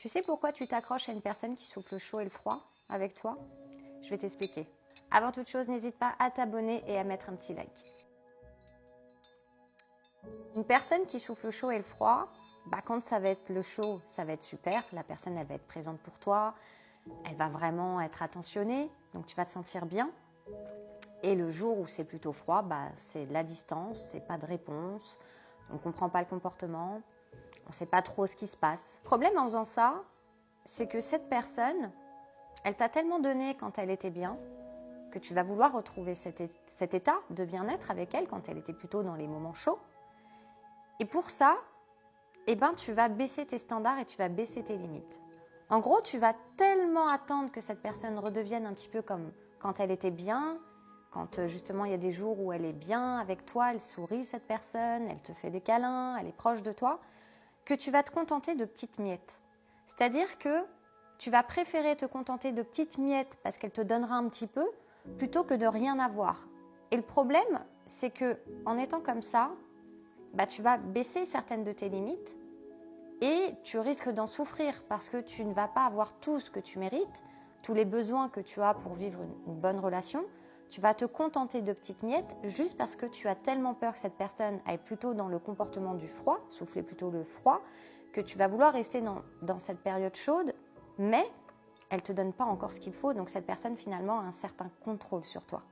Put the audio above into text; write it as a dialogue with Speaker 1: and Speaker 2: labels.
Speaker 1: Tu sais pourquoi tu t'accroches à une personne qui souffle le chaud et le froid avec toi? Je vais t'expliquer. Avant toute chose, n'hésite pas à t'abonner et à mettre un petit like. Une personne qui souffle le chaud et le froid, quand ça va être le chaud, ça va être super. La personne, elle va être présente pour toi. Elle va vraiment être attentionnée. Donc, tu vas te sentir bien. Et le jour où c'est plutôt froid, c'est de la distance, c'est pas de réponse. On ne comprend pas le comportement. On ne sait pas trop ce qui se passe. Le problème en faisant ça, c'est que cette personne, elle t'a tellement donné quand elle était bien que tu vas vouloir retrouver cet état de bien-être avec elle quand elle était plutôt dans les moments chauds. Et pour ça, tu vas baisser tes standards et tu vas baisser tes limites. En gros, tu vas tellement attendre que cette personne redevienne un petit peu comme quand elle était bien, quand justement il y a des jours où elle est bien avec toi, elle sourit cette personne, elle te fait des câlins, elle est proche de toi, que tu vas te contenter de petites miettes. C'est-à-dire que tu vas préférer te contenter de petites miettes parce qu'elle te donnera un petit peu plutôt que de rien avoir. Et le problème, c'est que en étant comme ça, tu vas baisser certaines de tes limites et tu risques d'en souffrir parce que tu ne vas pas avoir tout ce que tu mérites, tous les besoins que tu as pour vivre une bonne relation. Tu vas te contenter de petites miettes juste parce que tu as tellement peur que cette personne aille plutôt dans le comportement du froid, souffler plutôt le froid, que tu vas vouloir rester dans cette période chaude, mais elle ne te donne pas encore ce qu'il faut, donc cette personne finalement a un certain contrôle sur toi.